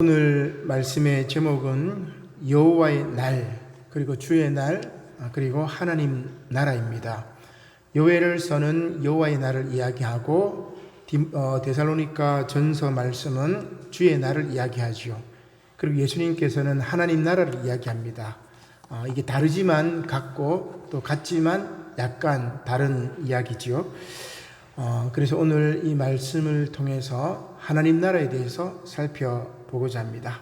오늘 말씀의 제목은 여호와의 날, 그리고 주의 날, 그리고 하나님 나라입니다. 요엘서는 여호와의 날을 이야기하고 데살로니가 전서 말씀은 주의 날을 이야기하죠. 그리고 예수님께서는 하나님 나라를 이야기합니다. 이게 다르지만 같고 또 같지만 약간 다른 이야기지요. 그래서 오늘 이 말씀을 통해서 하나님 나라에 대해서 살펴보고자 합니다.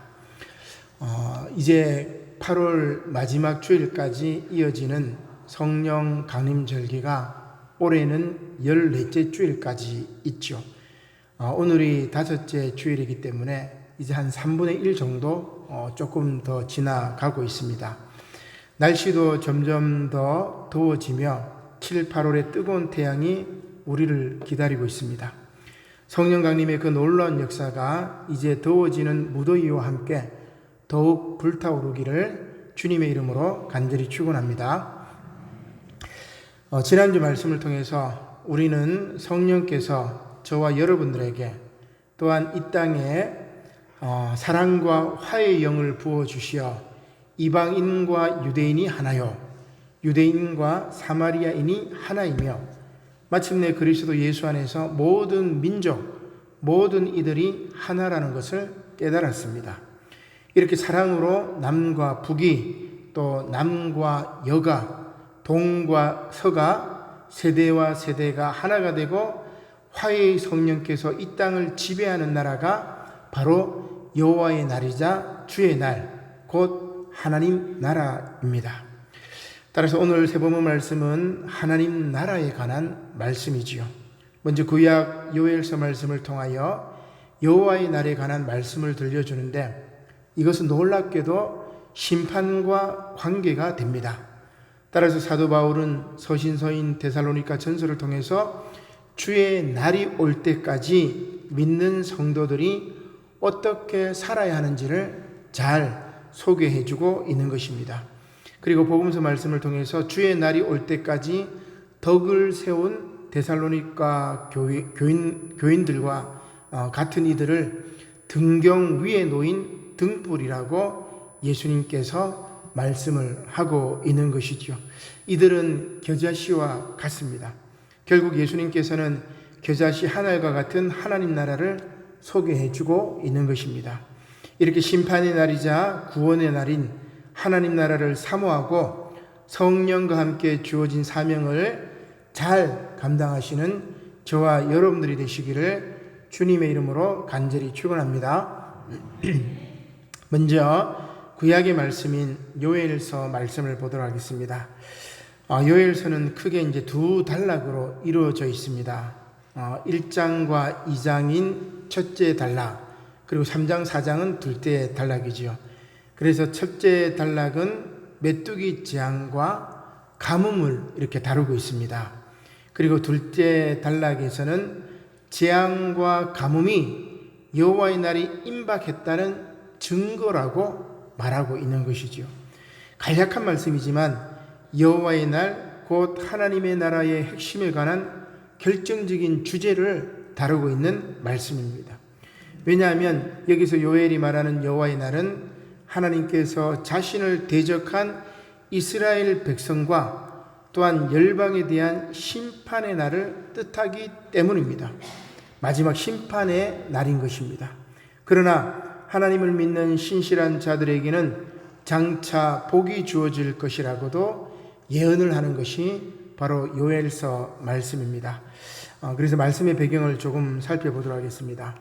이제 8월 마지막 주일까지 이어지는 성령 강림절기가 올해는 14째 주일까지 있죠. 오늘이 5째 주일이기 때문에 이제 한 3분의 1 정도 조금 더 지나가고 있습니다. 날씨도 점점 더 더워지며 7, 8월의 뜨거운 태양이 우리를 기다리고 있습니다. 성령 강림의 그 놀라운 역사가 이제 더워지는 무더위와 함께 더욱 불타오르기를 주님의 이름으로 간절히 축원합니다. 지난주 말씀을 통해서 우리는 성령께서 저와 여러분들에게 또한 이 땅에 사랑과 화해의 영을 부어주시어 이방인과 유대인이 하나요, 유대인과 사마리아인이 하나이며 마침내 그리스도 예수 안에서 모든 민족, 모든 이들이 하나라는 것을 깨달았습니다. 이렇게 사랑으로 남과 북이, 또 남과 여가, 동과 서가, 세대와 세대가 하나가 되고 화해의 성령께서 이 땅을 지배하는 나라가 바로 여호와의 날이자 주의 날, 곧 하나님 나라입니다. 따라서 오늘 세번의 말씀은 하나님 나라에 관한 말씀이지요. 먼저 구약 요엘서 말씀을 통하여 여호와의 날에 관한 말씀을 들려주는데 이것은 놀랍게도 심판과 관계가 됩니다. 따라서 사도 바울은 서신서인 데살로니가 전서를 통해서 주의 날이 올 때까지 믿는 성도들이 어떻게 살아야 하는지를 잘 소개해주고 있는 것입니다. 그리고 복음서 말씀을 통해서 주의 날이 올 때까지 덕을 세운 데살로니가 교인들과 같은 이들을 등경 위에 놓인 등불이라고 예수님께서 말씀을 하고 있는 것이죠. 이들은 겨자씨와 같습니다. 결국 예수님께서는 겨자씨 하나과 같은 하나님 나라를 소개해주고 있는 것입니다. 이렇게 심판의 날이자 구원의 날인 하나님 나라를 사모하고 성령과 함께 주어진 사명을 잘 감당하시는 저와 여러분들이 되시기를 주님의 이름으로 간절히 축원합니다. 먼저 구약의 말씀인 요엘서 말씀을 보도록 하겠습니다. 요엘서는 크게 이제 두 단락으로 이루어져 있습니다. 1장과 2장인 첫째 단락, 그리고 3장, 4장은 둘째 단락이지요. 그래서 첫째 단락은 메뚜기 재앙과 가뭄을 이렇게 다루고 있습니다. 그리고 둘째 단락에서는 재앙과 가뭄이 여호와의 날이 임박했다는 증거라고 말하고 있는 것이죠. 간략한 말씀이지만 여호와의 날, 곧 하나님의 나라의 핵심에 관한 결정적인 주제를 다루고 있는 말씀입니다. 왜냐하면 여기서 요엘이 말하는 여호와의 날은 하나님께서 자신을 대적한 이스라엘 백성과 또한 열방에 대한 심판의 날을 뜻하기 때문입니다. 마지막 심판의 날인 것입니다. 그러나 하나님을 믿는 신실한 자들에게는 장차 복이 주어질 것이라고도 예언을 하는 것이 바로 요엘서 말씀입니다. 그래서 말씀의 배경을 조금 살펴보도록 하겠습니다.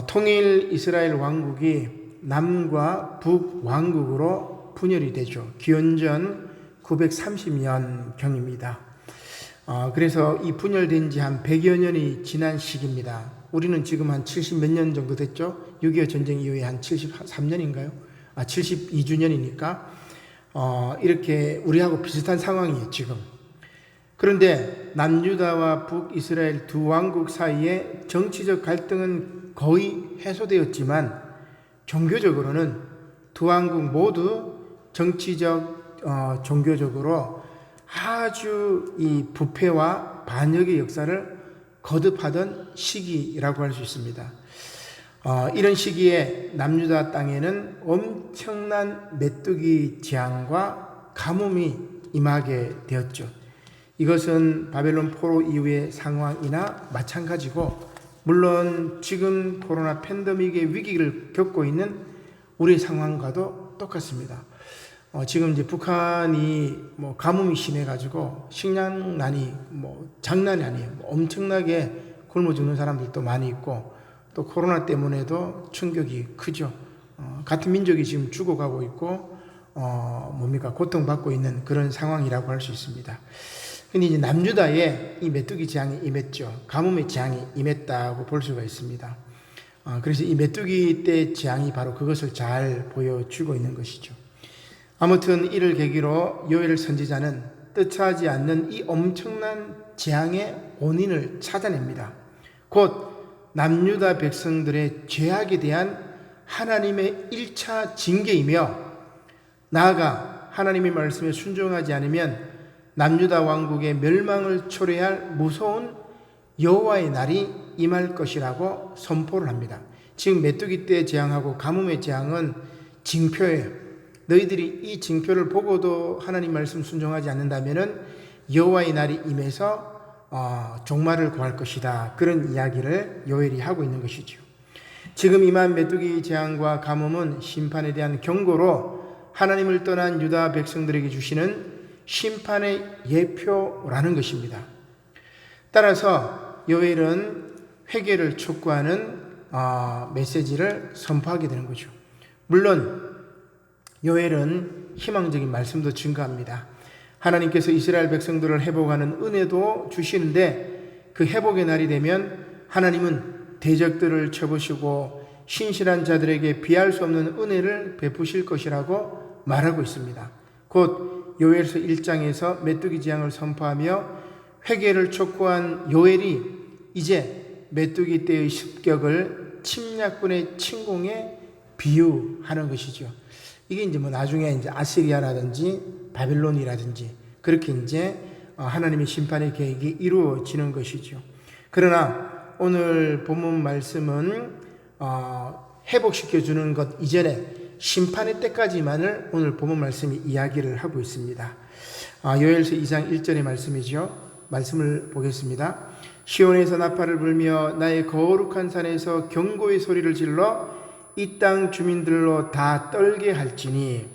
통일 이스라엘 왕국이 남과 북 왕국으로 분열이 되죠. 기원전 930년 경입니다. 그래서 이 분열된 지 한 100여 년이 지난 시기입니다. 우리는 지금 한 70 몇 년 정도 됐죠. 6.25 전쟁 이후에 한 73년인가요? 72주년이니까 이렇게 우리하고 비슷한 상황이에요, 지금. 그런데 남유다와 북이스라엘 두 왕국 사이에 정치적 갈등은 거의 해소되었지만 종교적으로는 두 왕국 모두 정치적, 종교적으로 아주 이 부패와 반역의 역사를 거듭하던 시기라고 할 수 있습니다. 이런 시기에 남유다 땅에는 엄청난 메뚜기 재앙과 가뭄이 임하게 되었죠. 이것은 바벨론 포로 이후의 상황이나 마찬가지고, 물론 지금 코로나 팬데믹의 위기를 겪고 있는 우리 상황과도 똑같습니다. 지금 이제 북한이 가뭄이 심해가지고 식량난이 장난이 아니에요. 엄청나게 굶어 죽는 사람들도 많이 있고, 또 코로나 때문에도 충격이 크죠. 같은 민족이 지금 죽어가고 있고, 고통받고 있는 그런 상황이라고 할 수 있습니다. 근데 이제 남유다에 이 메뚜기 재앙이 임했죠. 가뭄의 재앙이 임했다고 볼 수가 있습니다. 그래서 이 메뚜기 때 재앙이 바로 그것을 잘 보여주고 있는 것이죠. 아무튼 이를 계기로 요엘 선지자는 뜻하지 않는 이 엄청난 재앙의 원인을 찾아냅니다. 곧 남유다 백성들의 죄악에 대한 하나님의 1차 징계이며, 나아가 하나님의 말씀에 순종하지 않으면 남유다 왕국의 멸망을 초래할 무서운 여호와의 날이 임할 것이라고 선포를 합니다. 지금 메뚜기 때 재앙하고 가뭄의 재앙은 징표예요. 너희들이 이 징표를 보고도 하나님 말씀 순종하지 않는다면은 여호와의 날이 임해서 종말을 구할 것이다. 그런 이야기를 요엘이 하고 있는 것이죠. 지금 임한 메뚜기 재앙과 가뭄은 심판에 대한 경고로 하나님을 떠난 유다 백성들에게 주시는 심판의 예표라는 것입니다. 따라서 요엘은 회개를 촉구하는 메시지를 선포하게 되는 거죠. 물론 요엘은 희망적인 말씀도 증거합니다. 하나님께서 이스라엘 백성들을 회복하는 은혜도 주시는데, 그 회복의 날이 되면 하나님은 대적들을 쳐부시고 신실한 자들에게 비할 수 없는 은혜를 베푸실 것이라고 말하고 있습니다. 곧 요엘서 1장에서 메뚜기 재앙을 선포하며 회개를 촉구한 요엘이 이제 메뚜기 때의 습격을 침략군의 침공에 비유하는 것이죠. 이게 이제 나중에 이제 아시리아라든지 바빌론이라든지 그렇게 이제 하나님의 심판의 계획이 이루어지는 것이죠. 그러나 오늘 본문 말씀은 회복시켜주는 것 이전에 심판의 때까지만을 오늘 본문 말씀이 이야기를 하고 있습니다. 요엘서 2장 1절의 말씀이죠. 말씀을 보겠습니다. 시온에서 나팔을 불며 나의 거룩한 산에서 경고의 소리를 질러 이 땅 주민들로 다 떨게 할지니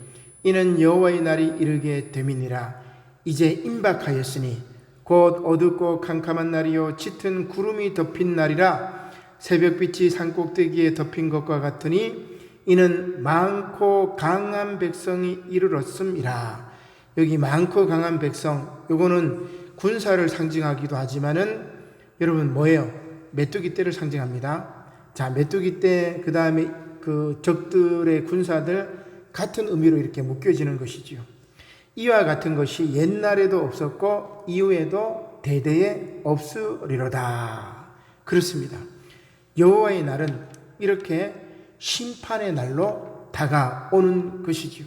이는 여호와의 날이 이르게 됨이니라. 이제 임박하였으니 곧 어둡고 캄캄한 날이요 짙은 구름이 덮인 날이라. 새벽빛이 산꼭대기에 덮인 것과 같으니 이는 많고 강한 백성이 이르렀음이라. 여기 많고 강한 백성, 요거는 군사를 상징하기도 하지만은 여러분 뭐예요? 메뚜기 떼를 상징합니다. 자, 메뚜기 떼, 그 다음에 그 적들의 군사들 같은 의미로 이렇게 묶여지는 것이지요. 이와 같은 것이 옛날에도 없었고 이후에도 대대에 없으리로다. 그렇습니다. 여호와의 날은 이렇게 심판의 날로 다가오는 것이지요.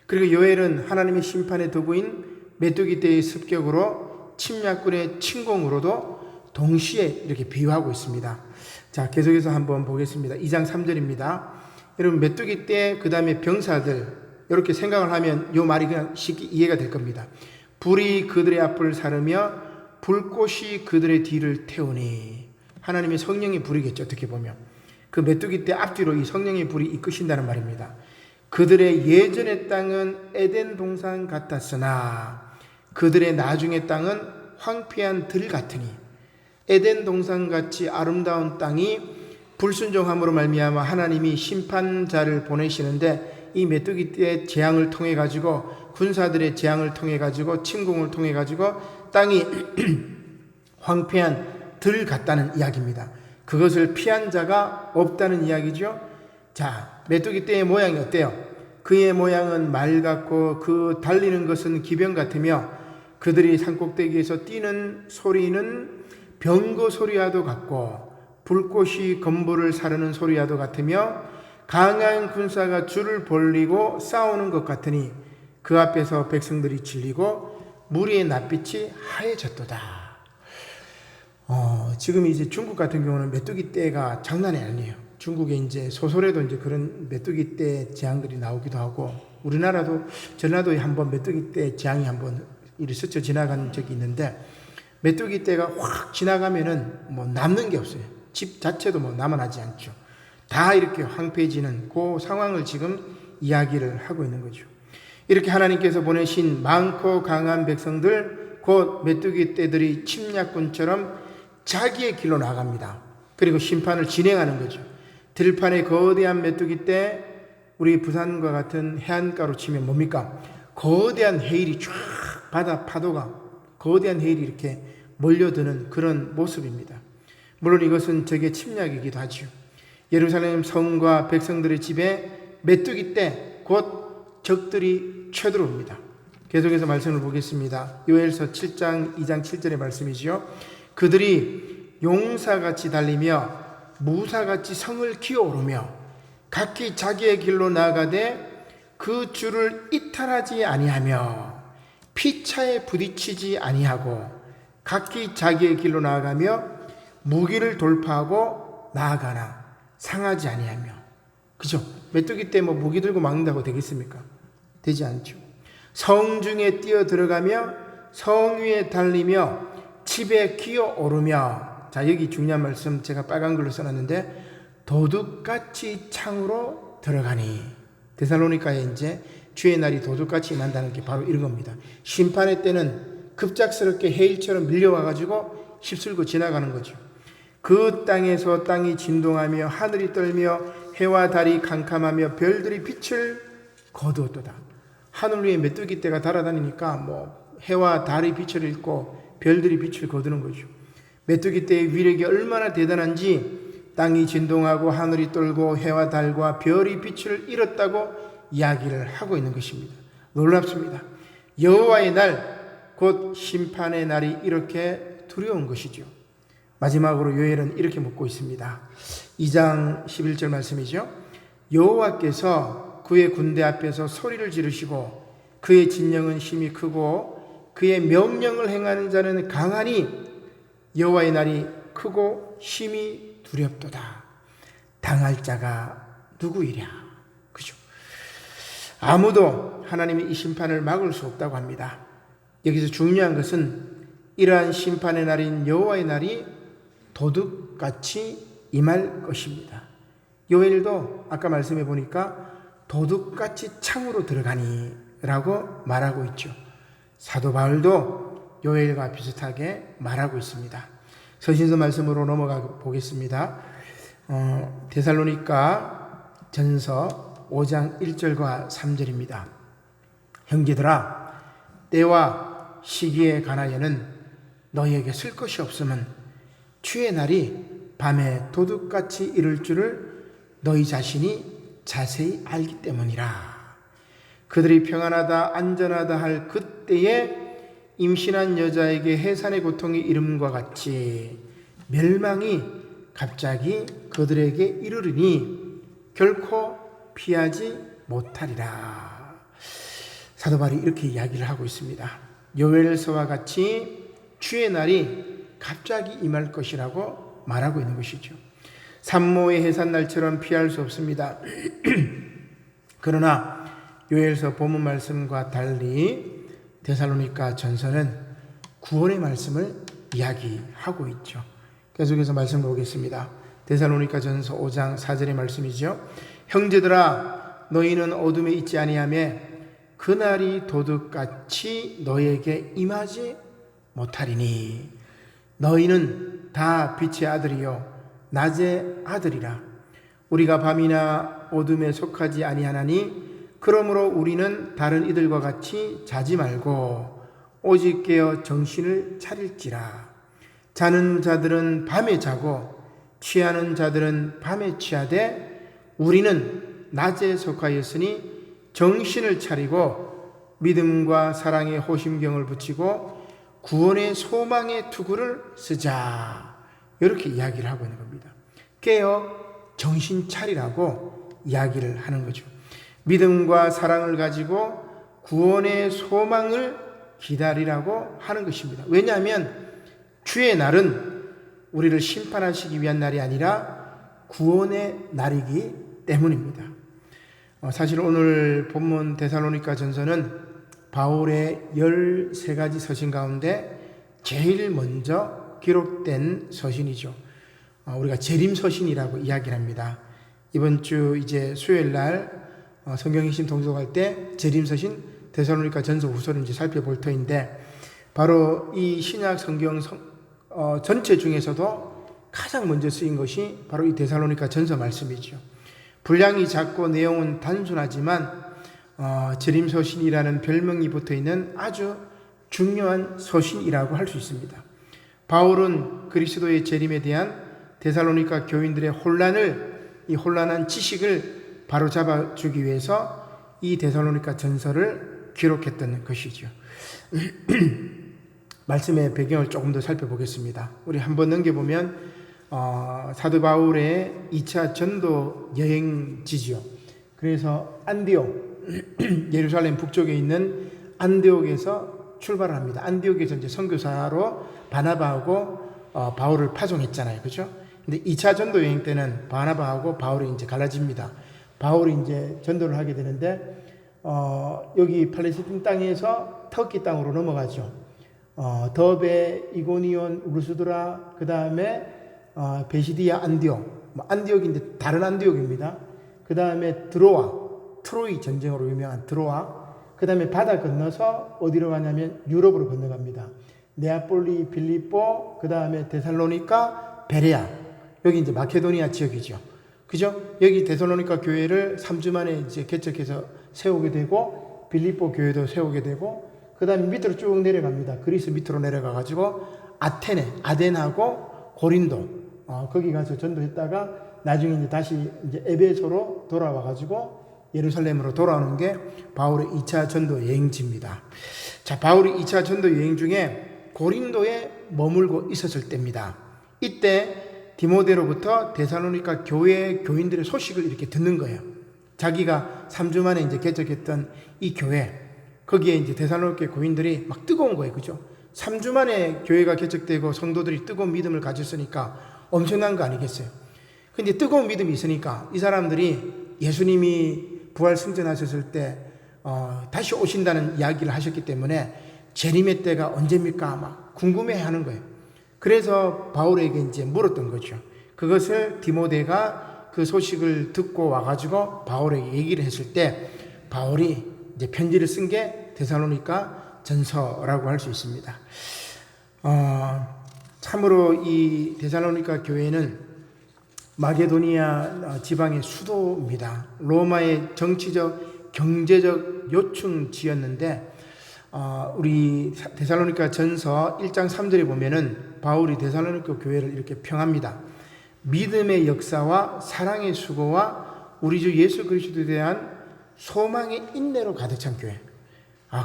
그리고 요엘은 하나님의 심판의 도구인 메뚜기 떼의 습격으로 침략군의 침공으로도 동시에 이렇게 비유하고 있습니다. 자, 계속해서 한번 보겠습니다. 2장 3절입니다. 여러분, 메뚜기 떼, 그 다음에 병사들, 이렇게 생각을 하면 이 말이 그냥 쉽게 이해가 될 겁니다. 불이 그들의 앞을 사르며 불꽃이 그들의 뒤를 태우니. 하나님의 성령의 불이겠죠, 어떻게 보면. 그 메뚜기 떼 앞뒤로 이 성령의 불이 이끄신다는 말입니다. 그들의 예전의 땅은 에덴 동산 같았으나 그들의 나중의 땅은 황폐한 들 같으니. 에덴 동산같이 아름다운 땅이 불순종함으로 말미암아 하나님이 심판자를 보내시는데, 이 메뚜기 떼의 재앙을 통해 가지고, 군사들의 재앙을 통해 가지고, 침공을 통해 가지고 땅이 황폐한 들 같다는 이야기입니다. 그것을 피한 자가 없다는 이야기죠. 자, 메뚜기 떼의 모양이 어때요? 그의 모양은 말 같고 그 달리는 것은 기병 같으며 그들이 산꼭대기에서 뛰는 소리는 병거 소리와도 같고 불꽃이 건물을 사르는 소리와도 같으며 강한 군사가 줄을 벌리고 싸우는 것 같으니 그 앞에서 백성들이 질리고 무리의 낯빛이 하얘졌도다. 지금 이제 중국 같은 경우는 메뚜기 떼가 장난이 아니에요. 중국에 이제 소설에도 이제 그런 메뚜기 떼 재앙들이 나오기도 하고, 우리나라도 전라도에 한번 메뚜기 떼 재앙이 한번 이리 스쳐 지나간 적이 있는데, 메뚜기 떼가 확 지나가면은 뭐 남는 게 없어요. 집 자체도 뭐 남아나지 않죠. 다 이렇게 황폐해지는 그 상황을 지금 이야기를 하고 있는 거죠. 이렇게 하나님께서 보내신 많고 강한 백성들, 곧 메뚜기 떼들이 침략군처럼 자기의 길로 나갑니다. 그리고 심판을 진행하는 거죠. 들판의 거대한 메뚜기 떼, 우리 부산과 같은 해안가로 치면 뭡니까? 거대한 해일이 쫙 바다 파도가 거대한 해일이 이렇게 몰려드는 그런 모습입니다. 물론 이것은 적의 침략이기도 하죠. 예루살렘 성과 백성들의 집에 메뚜기 떼, 곧 적들이 쳐들어옵니다. 계속해서 말씀을 보겠습니다. 요엘서 7장 2장 7절의 말씀이지요. 그들이 용사같이 달리며 무사같이 성을 기어오르며 각기 자기의 길로 나아가되 그 줄을 이탈하지 아니하며 피차에 부딪히지 아니하고 각기 자기의 길로 나아가며 무기를 돌파하고 나아가나 상하지 아니하며. 그죠? 메뚜기 때 뭐 무기 들고 막는다고 되겠습니까? 되지 않죠. 성중에 뛰어 들어가며 성 위에 달리며 집에 기어 오르며. 자, 여기 중요한 말씀 제가 빨간 글로 써놨는데, 도둑같이 창으로 들어가니. 데살로니가에 이제 주의 날이 도둑같이 임한다는 게 바로 이런 겁니다. 심판의 때는 급작스럽게 해일처럼 밀려와가지고 휩쓸고 지나가는 거죠. 그 땅에서 땅이 진동하며 하늘이 떨며 해와 달이 캄캄하며 별들이 빛을 거두었도다. 하늘 위에 메뚜기 떼가 달아다니니까 뭐 해와 달이 빛을 잃고 별들이 빛을 거두는 거죠. 메뚜기 떼의 위력이 얼마나 대단한지 땅이 진동하고 하늘이 떨고 해와 달과 별이 빛을 잃었다고 이야기를 하고 있는 것입니다. 놀랍습니다. 여호와의 날, 곧 심판의 날이 이렇게 두려운 것이죠. 마지막으로 요엘은 이렇게 묻고 있습니다. 2장 11절 말씀이죠. 여호와께서 그의 군대 앞에서 소리를 지르시고 그의 진영은 힘이 크고 그의 명령을 행하는 자는 강하니 여호와의 날이 크고 힘이 두렵도다. 당할 자가 누구이랴. 그죠? 아무도 하나님의 이 심판을 막을 수 없다고 합니다. 여기서 중요한 것은 이러한 심판의 날인 여호와의 날이 도둑같이 임할 것입니다. 요엘도 아까 말씀해 보니까 도둑같이 창으로 들어가니 라고 말하고 있죠. 사도 바울도 요엘과 비슷하게 말하고 있습니다. 서신서 말씀으로 넘어가 보겠습니다. 데살로니가 전서 5장 1절과 3절입니다. 형제들아, 때와 시기에 관하여는 너희에게 쓸 것이 없음은 주의 날이 밤에 도둑같이 이를 줄을 너희 자신이 자세히 알기 때문이라. 그들이 평안하다 안전하다 할 그때에 임신한 여자에게 해산의 고통이 이름과 같이 멸망이 갑자기 그들에게 이르르니 결코 피하지 못하리라. 사도 바울이 이렇게 이야기를 하고 있습니다. 요엘서와 같이 주의 날이 갑자기 임할 것이라고 말하고 있는 것이죠. 산모의 해산날처럼 피할 수 없습니다. 그러나 요엘서 본문 말씀과 달리 데살로니가 전서는 구원의 말씀을 이야기하고 있죠. 계속해서 말씀 보겠습니다. 데살로니가 전서 5장 4절의 말씀이죠. 형제들아, 너희는 어둠에 있지 아니하며 그날이 도둑같이 너희에게 임하지 못하리니 너희는 다 빛의 아들이요 낮의 아들이라. 우리가 밤이나 어둠에 속하지 아니하나니 그러므로 우리는 다른 이들과 같이 자지 말고 오직 깨어 정신을 차릴지라. 자는 자들은 밤에 자고 취하는 자들은 밤에 취하되 우리는 낮에 속하였으니 정신을 차리고 믿음과 사랑의 호심경을 붙이고 구원의 소망의 투구를 쓰자. 이렇게 이야기를 하고 있는 겁니다. 깨어 정신 차리라고 이야기를 하는 거죠. 믿음과 사랑을 가지고 구원의 소망을 기다리라고 하는 것입니다. 왜냐하면 주의 날은 우리를 심판하시기 위한 날이 아니라 구원의 날이기 때문입니다. 사실 오늘 본문 데살로니가 전서는 바울의 13가지 서신 가운데 제일 먼저 기록된 서신이죠. 우리가 재림서신이라고 이야기를 합니다. 이번 주 이제 수요일 날 성경 핵심 동독할 때 재림서신 데살로니가 전서 후서를 이제 살펴볼 터인데, 바로 이 신약 성경 전체 중에서도 가장 먼저 쓰인 것이 바로 이 데살로니가 전서 말씀이죠. 분량이 작고 내용은 단순하지만 재림서신이라는 별명이 붙어있는 아주 중요한 서신이라고 할 수 있습니다. 바울은 그리스도의 재림에 대한 데살로니가 교인들의 이 혼란한 지식을 바로잡아 주기 위해서 이 데살로니가 전서를 기록했던 것이죠. 말씀의 배경을 조금 더 살펴보겠습니다. 우리 한번 넘겨보면 사도 바울의 2차 전도 여행지지요. 그래서 안디옥, 예루살렘 북쪽에 있는 안디옥에서 출발을 합니다. 안디옥에서 이제 선교사로 바나바하고 바울을 파송했잖아요. 그죠? 근데 2차 전도 여행 때는 바나바하고 바울이 이제 갈라집니다. 바울이 이제 전도를 하게 되는데, 여기 팔레스틴 땅에서 터키 땅으로 넘어가죠. 더베, 이고니온, 루스드라, 그 다음에 베시디아, 안디옥. 안디옥인데 다른 안디옥입니다. 그 다음에 트로이 전쟁으로 유명한 드로아. 그 다음에 바다 건너서 어디로 가냐면 유럽으로 건너갑니다. 네아폴리, 빌립보, 그 다음에 데살로니가, 베레아. 여기 이제 마케도니아 지역이죠. 그죠? 여기 데살로니가 교회를 3주 만에 이제 개척해서 세우게 되고, 빌립보 교회도 세우게 되고, 그 다음에 밑으로 쭉 내려갑니다. 그리스 밑으로 내려가가지고 아덴하고 고린도, 거기 가서 전도했다가 나중에 이제 다시 이제 에베소로 돌아와가지고 예루살렘으로 돌아오는 게 바울의 2차 전도 여행지입니다. 자, 바울이 2차 전도 여행 중에 고린도에 머물고 있었을 때입니다. 이때 디모데로부터 데살로니가 교회 교인들의 소식을 이렇게 듣는 거예요. 자기가 3주 만에 이제 개척했던 이 교회, 거기에 이제 데살로니가 교인들이 막 뜨거운 거예요. 그죠? 3주 만에 교회가 개척되고 성도들이 뜨거운 믿음을 가졌으니까 엄청난 거 아니겠어요? 근데 뜨거운 믿음이 있으니까 이 사람들이 예수님이 부활 승천하셨을 때 다시 오신다는 이야기를 하셨기 때문에 재림의 때가 언제입니까? 막 궁금해 하는 거예요. 그래서 바울에게 이제 물었던 거죠. 그것을 디모데가 그 소식을 듣고 와가지고 바울에게 얘기를 했을 때, 바울이 이제 편지를 쓴 게 데살로니가 전서라고 할 수 있습니다. 참으로 이 데살로니가 교회는 마게도니아 지방의 수도입니다. 로마의 정치적, 경제적 요충지였는데, 우리 데살로니가 전서 1장 3절에 보면은 바울이 데살로니가 교회를 이렇게 평합니다. 믿음의 역사와 사랑의 수고와 우리 주 예수 그리스도에 대한 소망의 인내로 가득 찬 교회.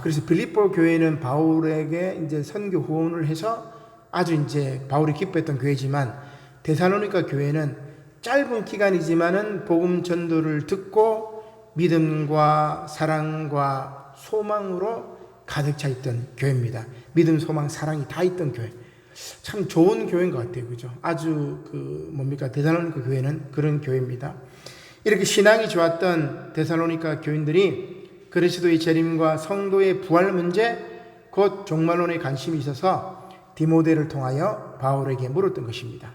그래서 빌립보 교회는 바울에게 이제 선교 후원을 해서 아주 이제 바울이 기뻐했던 교회지만, 데살로니가 교회는 짧은 기간이지만은 복음 전도를 듣고 믿음과 사랑과 소망으로 가득 차 있던 교회입니다. 믿음, 소망, 사랑이 다 있던 교회. 참 좋은 교회인 것 같아요. 그죠? 아주 데살로니가 교회는 그런 교회입니다. 이렇게 신앙이 좋았던 데살로니가 교인들이 그리스도의 재림과 성도의 부활 문제, 곧 종말론에 관심이 있어서 디모데를 통하여 바울에게 물었던 것입니다.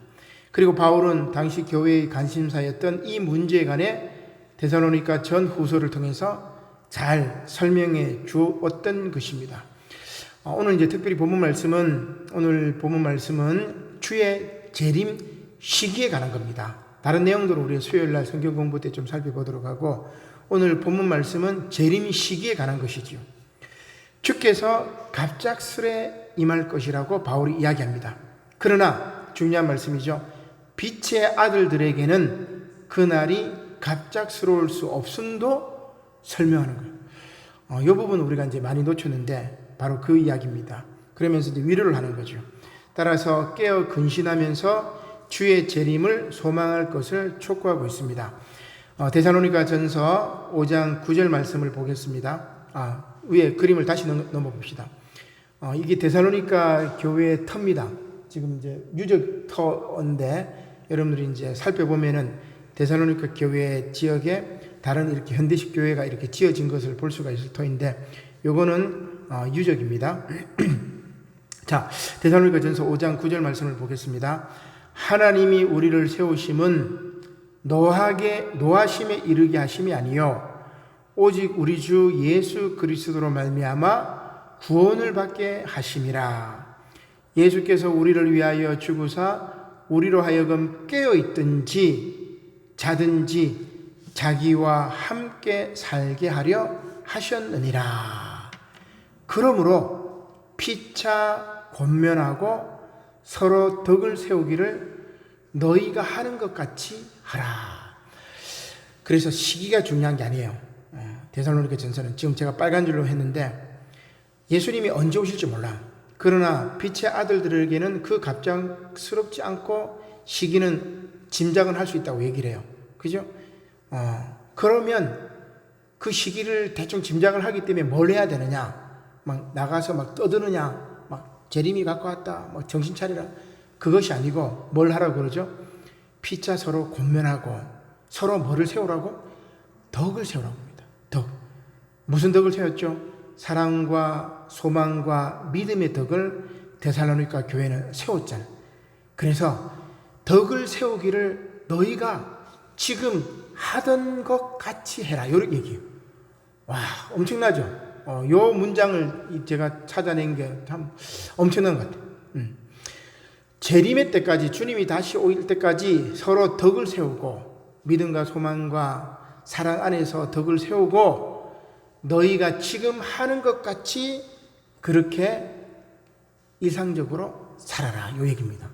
그리고 바울은 당시 교회의 관심사였던 이 문제에 관해 데살로니가 전 후서를 통해서 잘 설명해 주었던 것입니다. 오늘 이제 특별히 오늘 본문 말씀은 주의 재림 시기에 관한 겁니다. 다른 내용들은 우리 수요일 날 성경 공부 때 좀 살펴보도록 하고, 오늘 본문 말씀은 재림 시기에 관한 것이지요. 주께서 갑작스레 임할 것이라고 바울이 이야기합니다. 그러나 중요한 말씀이죠. 빛의 아들들에게는 그날이 갑작스러울 수 없음도 설명하는 거예요. 이 부분 우리가 이제 많이 놓쳤는데 바로 그 이야기입니다. 그러면서 이제 위로를 하는 거죠. 따라서 깨어 근신하면서 주의 재림을 소망할 것을 촉구하고 있습니다. 데살로니가 전서 5장 9절 말씀을 보겠습니다. 위에 그림을 다시 넘어봅시다. 이게 데살로니가 교회의 터입니다. 지금 이제 유적 터인데 여러분들이 이제 살펴보면은 데살로니가 교회 지역에 다른 이렇게 현대식 교회가 이렇게 지어진 것을 볼 수가 있을 터인데, 요거는 유적입니다. 자, 데살로니가전서 5장 9절 말씀을 보겠습니다. 하나님이 우리를 세우심은 노하심에 이르게 하심이 아니요 오직 우리 주 예수 그리스도로 말미암아 구원을 받게 하심이라. 예수께서 우리를 위하여 죽으사 우리로 하여금 깨어 있든지 자든지 자기와 함께 살게 하려 하셨느니라. 그러므로 피차 권면하고 서로 덕을 세우기를 너희가 하는 것 같이 하라. 그래서 시기가 중요한 게 아니에요. 데살로니가 전서는 지금 제가 빨간 줄로 했는데 예수님이 언제 오실지 몰라. 그러나 빛의 아들들에게는 그 갑작스럽지 않고 시기는 짐작은 할 수 있다고 얘기를 해요. 그죠? 그러면 그 시기를 대충 짐작을 하기 때문에 뭘 해야 되느냐? 막 나가서 막 떠드느냐? 막 재림이 갖고 왔다. 막 정신 차리라. 그것이 아니고 뭘 하라고 그러죠? 피차 서로 권면하고 서로 뭐를 세우라고? 덕을 세우라고 합니다. 덕. 무슨 덕을 세웠죠? 사랑과 소망과 믿음의 덕을 데살로니가 교회는 세웠잖아요. 그래서 덕을 세우기를 너희가 지금 하던 것 같이 해라. 이런 얘기예요. 와, 엄청나죠? 요 문장을 제가 찾아낸 게 참 엄청난 것 같아요. 재림의 때까지, 주님이 다시 오실 때까지 서로 덕을 세우고 믿음과 소망과 사랑 안에서 덕을 세우고 너희가 지금 하는 것 같이 그렇게 이상적으로 살아라. 요 얘기입니다.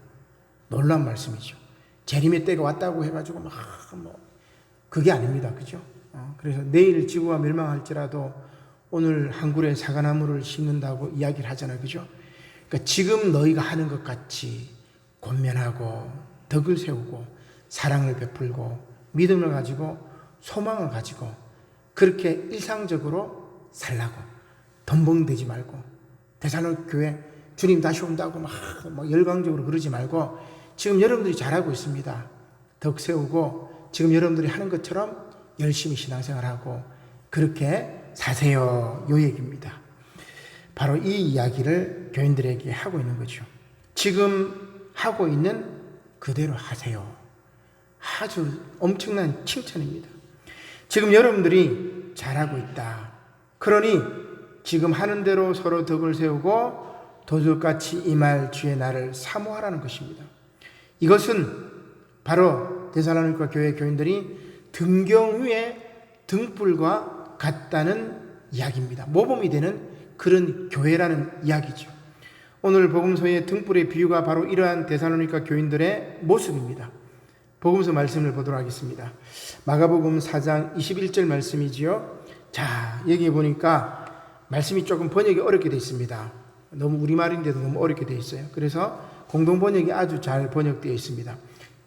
놀라운 말씀이죠. 재림의 때가 왔다고 해가지고 그게 아닙니다. 그죠? 그래서 내일 지구가 멸망할지라도 오늘 한 그루의 사과나무를 심는다고 이야기를 하잖아요. 그죠? 그러니까 지금 너희가 하는 것 같이 권면하고 덕을 세우고 사랑을 베풀고 믿음을 가지고 소망을 가지고 그렇게 일상적으로 살라고. 덤벙대지 말고 데살로니가 교회 주님 다시 온다고 막 열광적으로 그러지 말고 지금 여러분들이 잘하고 있습니다. 덕 세우고 지금 여러분들이 하는 것처럼 열심히 신앙생활하고 그렇게 사세요. 요 얘기입니다. 바로 이 이야기를 교인들에게 하고 있는 거죠. 지금 하고 있는 그대로 하세요. 아주 엄청난 칭찬입니다. 지금 여러분들이 잘하고 있다. 그러니 지금 하는 대로 서로 덕을 세우고 도둑같이 임할 주의 날을 사모하라는 것입니다. 이것은 바로 데살로니가 교회 교인들이 등경 위에 등불과 같다는 이야기입니다. 모범이 되는 그런 교회라는 이야기죠. 오늘 복음서의 등불의 비유가 바로 이러한 데살로니가 교인들의 모습입니다. 복음서 말씀을 보도록 하겠습니다. 마가복음 4장 21절 말씀이지요. 자, 여기 보니까 말씀이 조금 번역이 어렵게 되어 있습니다. 너무 우리말인데도 너무 어렵게 되어 있어요. 그래서 공동 번역이 아주 잘 번역되어 있습니다.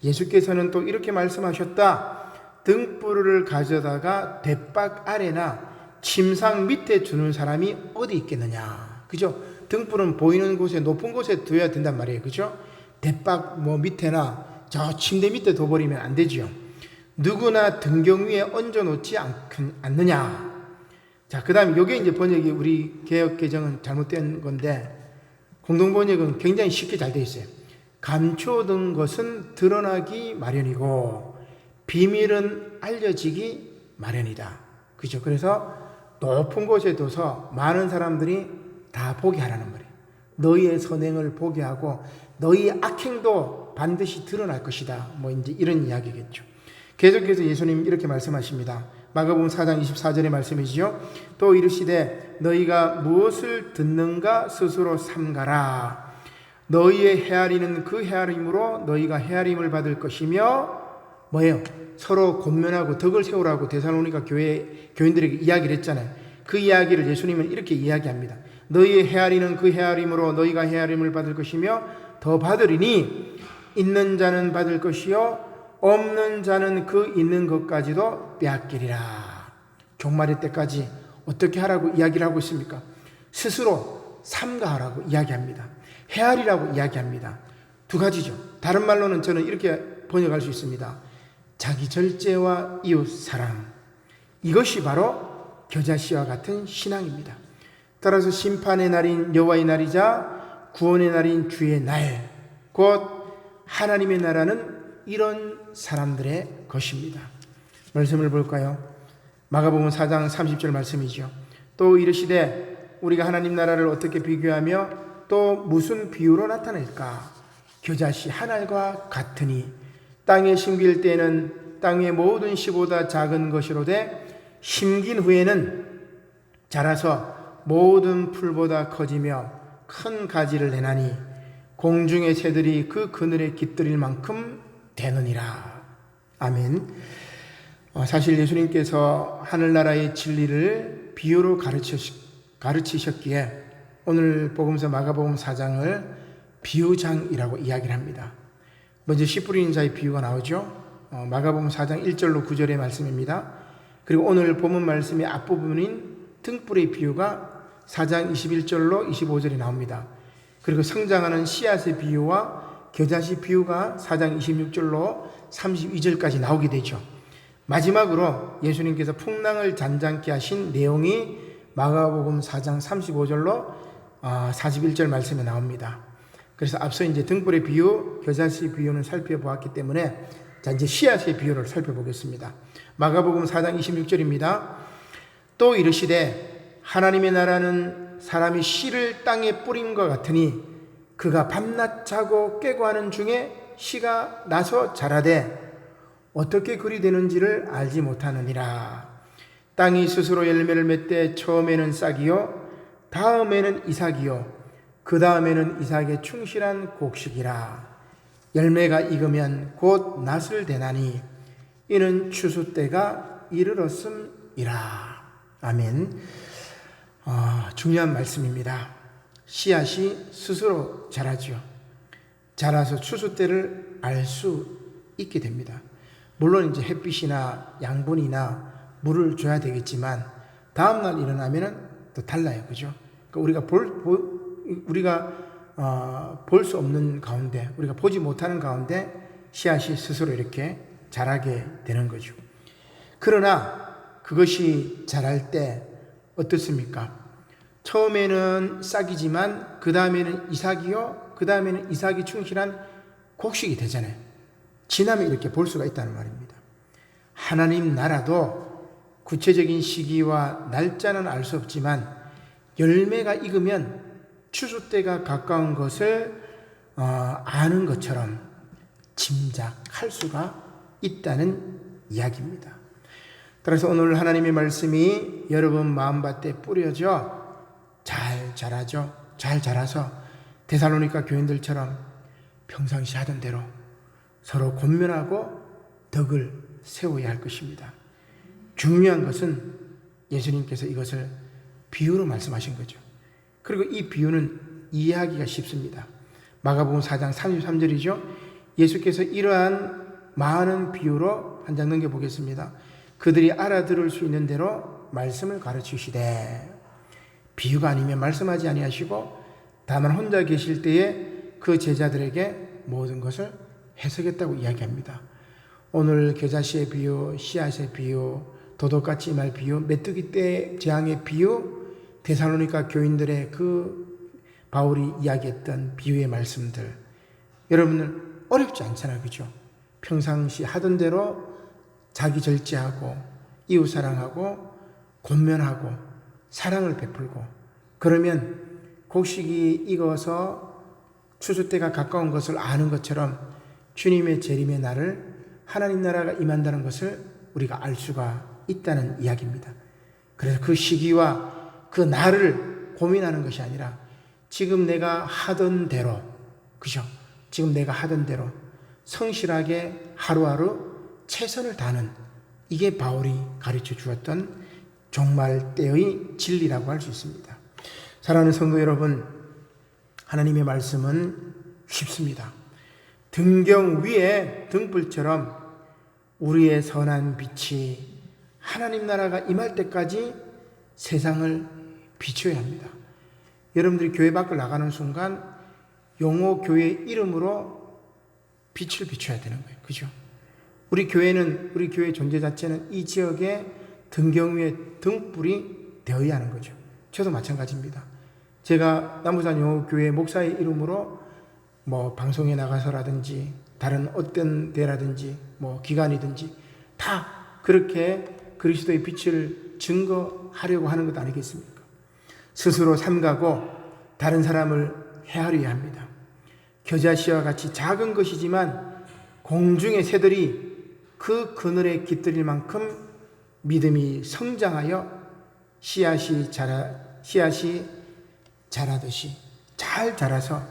예수께서는 또 이렇게 말씀하셨다. 등불을 가져다가 대박 아래나 침상 밑에 두는 사람이 어디 있겠느냐. 그죠? 등불은 보이는 곳에 높은 곳에 두어야 된단 말이에요. 그죠? 대박 밑에나 저 침대 밑에 둬버리면 안 되지요. 누구나 등경 위에 얹어놓지 않느냐. 자, 그 다음에 이게 이제 번역이 우리 개역 개정은 잘못된 건데 공동 번역은 굉장히 쉽게 잘 되어 있어요. 감춰둔 것은 드러나기 마련이고 비밀은 알려지기 마련이다. 그죠? 그래서 높은 곳에 둬서 많은 사람들이 다 보게 하라는 말이에요. 너희의 선행을 보게 하고 너희의 악행도 반드시 드러날 것이다. 이제 이런 이야기겠죠. 계속해서 예수님 이렇게 말씀하십니다. 마가복음 4장 24절의 말씀이지요. 또 이르시되 너희가 무엇을 듣는가 스스로 삼가라. 너희의 헤아리는 그 헤아림으로 너희가 헤아림을 받을 것이며 뭐예요? 서로 권면하고 덕을 세우라고 데살로니가 교회 교인들에게 이야기를 했잖아요. 그 이야기를 예수님은 이렇게 이야기합니다. 너희의 헤아리는 그 헤아림으로 너희가 헤아림을 받을 것이며 더 받으리니 있는 자는 받을 것이요 없는 자는 그 있는 것까지도 빼앗기리라. 종말의 때까지 어떻게 하라고 이야기를 하고 있습니까? 스스로 삼가하라고 이야기합니다. 헤아리라고 이야기합니다. 두 가지죠. 다른 말로는 저는 이렇게 번역할 수 있습니다. 자기 절제와 이웃 사랑. 이것이 바로 겨자씨와 같은 신앙입니다. 따라서 심판의 날인 여호와의 날이자 구원의 날인 주의 날, 곧 하나님의 나라는 이런 사람들의 것입니다. 말씀을 볼까요? 마가복음 4장 30절 말씀이죠. 또 이르시되 우리가 하나님 나라를 어떻게 비교하며 또 무슨 비유로 나타낼까? 겨자씨 한 알과 같으니 땅에 심길 때에는 땅의 모든 씨보다 작은 것이로되 심긴 후에는 자라서 모든 풀보다 커지며 큰 가지를 내나니 공중의 새들이 그 그늘에 깃들일 만큼 되느니라. 아멘. 사실 예수님께서 하늘나라의 진리를 비유로 가르치셨기에 오늘 복음서 마가복음 4장을 비유장이라고 이야기를 합니다. 먼저 씨 뿌리는 자의 비유가 나오죠. 마가복음 4장 1절로 9절의 말씀입니다. 그리고 오늘 본문 말씀의 앞부분인 등불의 비유가 4장 21절로 25절에 나옵니다. 그리고 성장하는 씨앗의 비유와 겨자씨 비유가 4장 26절로 32절까지 나오게 되죠. 마지막으로 예수님께서 풍랑을 잔잔케 하신 내용이 마가복음 4장 35절로 41절 말씀에 나옵니다. 그래서 앞서 이제 등불의 비유, 겨자씨 비유는 살펴보았기 때문에 자 이제 씨앗의 비유를 살펴보겠습니다. 마가복음 4장 26절입니다. 또 이르시되 하나님의 나라는 사람이 씨를 땅에 뿌린 것 같으니 그가 밤낮 자고 깨고 하는 중에 씨가 나서 자라되 어떻게 그리 되는지를 알지 못하느니라. 땅이 스스로 열매를 맺되 처음에는 싹이요 다음에는 이삭이요 그 다음에는 이삭의 충실한 곡식이라. 열매가 익으면 곧 낫을 대나니 이는 추수 때가 이르렀음이라. 아멘. 중요한 말씀입니다. 씨앗이 스스로 자라죠. 자라서 추수 때를 알 수 있게 됩니다. 물론 이제 햇빛이나 양분이나 물을 줘야 되겠지만 다음날 일어나면은 또 달라요. 그죠? 그러니까 우리가 볼 수 없는 가운데, 우리가 보지 못하는 가운데 씨앗이 스스로 이렇게 자라게 되는 거죠. 그러나 그것이 자랄 때 어떻습니까? 처음에는 싹이지만 그 다음에는 이삭이요, 그 다음에는 이삭이 충실한 곡식이 되잖아요. 지나면 이렇게 볼 수가 있다는 말입니다. 하나님 나라도 구체적인 시기와 날짜는 알 수 없지만 열매가 익으면 추수 때가 가까운 것을 아는 것처럼 짐작할 수가 있다는 이야기입니다. 따라서 오늘 하나님의 말씀이 여러분 마음밭에 뿌려져 잘 자라죠. 잘 자라서 데살로니가 교인들처럼 평상시 하던 대로 서로 권면하고 덕을 세워야 할 것입니다. 중요한 것은 예수님께서 이것을 비유로 말씀하신 거죠. 그리고 이 비유는 이해하기가 쉽습니다. 마가복음 4장 33절이죠. 예수께서 이러한 많은 비유로 한 장 넘겨보겠습니다. 그들이 알아들을 수 있는 대로 말씀을 가르치시되. 비유가 아니면 말씀하지 아니하시고 다만 혼자 계실 때에 그 제자들에게 모든 것을 해석했다고 이야기합니다. 오늘 겨자씨의 비유, 씨앗의 비유, 도둑같이 말 비유, 메뚜기 떼 재앙의 비유, 데살로니가 교인들의 그 바울이 이야기했던 비유의 말씀들, 여러분은 어렵지 않잖아요. 그죠? 평상시 하던 대로 자기 절제하고 이웃 사랑하고 권면하고 사랑을 베풀고 그러면 곡식이 익어서 추수 때가 가까운 것을 아는 것처럼 주님의 재림의 날을 하나님 나라가 임한다는 것을 우리가 알 수가 있다는 이야기입니다. 그래서 그 시기와 그 날을 고민하는 것이 아니라 지금 내가 하던 대로, 그죠? 지금 내가 하던 대로 성실하게 하루하루 최선을 다하는, 이게 바울이 가르쳐 주었던 종말 때의 진리라고 할 수 있습니다. 사랑하는 성도 여러분, 하나님의 말씀은 쉽습니다. 등경 위에 등불처럼 우리의 선한 빛이 하나님 나라가 임할 때까지 세상을 비춰야 합니다. 여러분들이 교회 밖을 나가는 순간 용호 교회 이름으로 빛을 비춰야 되는 거예요. 그죠? 우리 교회 존재 자체는 이 지역의 등경 위에 등불이 되어야 하는 거죠. 저도 마찬가지입니다. 제가 남부산 영호교회 목사의 이름으로 뭐 방송에 나가서라든지 다른 어떤 데라든지 뭐 기관이든지 다 그렇게 그리스도의 빛을 증거하려고 하는 것 아니겠습니까? 스스로 삼가고 다른 사람을 헤아려야 합니다. 겨자씨와 같이 작은 것이지만 공중의 새들이 그 그늘에 깃들일 만큼 믿음이 성장하여 씨앗이 자라듯이 잘 자라서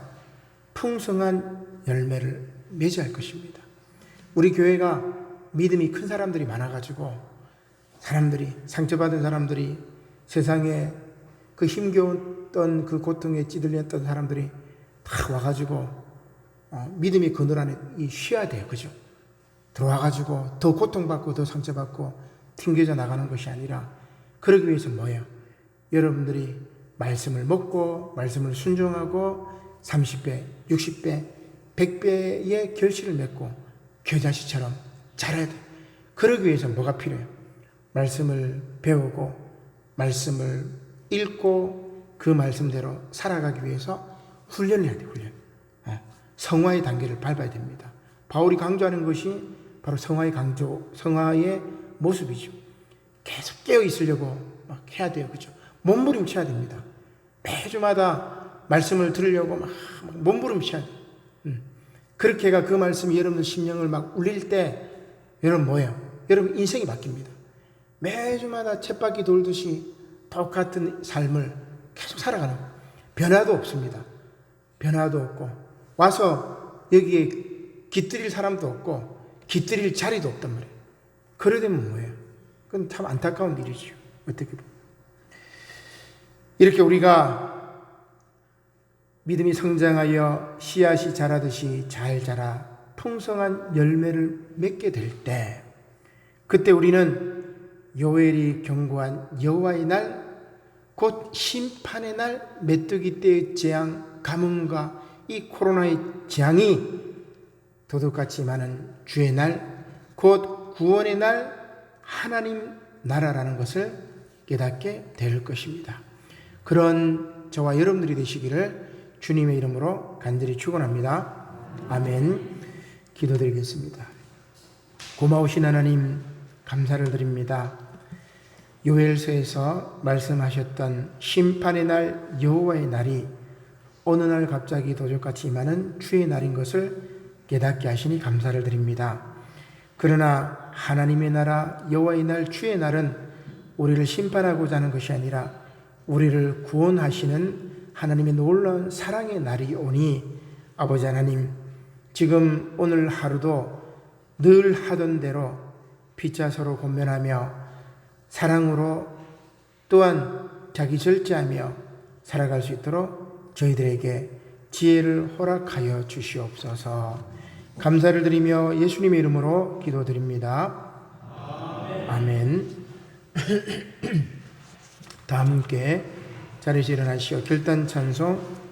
풍성한 열매를 맺어야 할 것입니다. 우리 교회가 믿음이 큰 사람들이 많아가지고 상처받은 사람들이 세상에 그 힘겨웠던 그 고통에 찌들렸던 사람들이 다 와가지고 믿음의 그늘 안에 쉬어야 돼요. 그죠? 들어와가지고 더 고통받고 더 상처받고 튕겨져 나가는 것이 아니라 그러기 위해서 뭐예요? 여러분들이 말씀을 먹고 말씀을 순종하고 30배, 60배, 100배의 결실을 맺고 겨자씨처럼 자라야 돼요. 그러기 위해서 뭐가 필요해요? 말씀을 배우고 말씀을 읽고 그 말씀대로 살아가기 위해서 훈련을 해야 돼요. 성화의 단계를 밟아야 됩니다. 바울이 강조하는 것이 바로 성화의 모습이죠. 계속 깨어 있으려고 막 해야 돼요. 그죠? 몸부림쳐야 됩니다. 매주마다 말씀을 들으려고 막 몸부림쳐야 돼요. 그렇게 해가 그 말씀이 여러분들 심령을 막 울릴 때 여러분 뭐예요? 여러분 인생이 바뀝니다. 매주마다 쳇바퀴 돌듯이 똑같은 삶을 계속 살아가는 거예요. 변화도 없습니다. 변화도 없고 와서 여기에 깃들일 사람도 없고 깃들일 자리도 없단 말이에요. 그래 되면 뭐예요? 그건 참 안타까운 일이죠. 어떻게 보면. 이렇게 우리가 믿음이 성장하여 씨앗이 자라듯이 잘 자라 풍성한 열매를 맺게 될 때 그때 우리는 요엘이 경고한 여호와의 날 곧 심판의 날 메뚜기 떼의 재앙 가뭄과 이 코로나의 재앙이 도둑같이 많은 주의 날 곧 구원의 날 하나님 나라라는 것을 깨닫게 될 것입니다. 그런 저와 여러분들이 되시기를 주님의 이름으로 간절히 축원합니다. 아멘. 기도드리겠습니다. 고마우신 하나님 감사를 드립니다. 요엘서에서 말씀하셨던 심판의 날 여호와의 날이 어느 날 갑자기 도적같이 임하는 주의 날인 것을 깨닫게 하시니 감사를 드립니다. 그러나 하나님의 나라 여호와의 날 주의 날은 우리를 심판하고자 하는 것이 아니라 우리를 구원하시는 하나님의 놀라운 사랑의 날이 오니 아버지 하나님 지금 오늘 하루도 늘 하던 대로 피차 서로 권면하며 사랑으로 또한 자기 절제하며 살아갈 수 있도록 저희들에게 지혜를 허락하여 주시옵소서. 감사를 드리며 예수님의 이름으로 기도드립니다. 아멘. 다 함께 자리에서 일어나시어 결단 찬송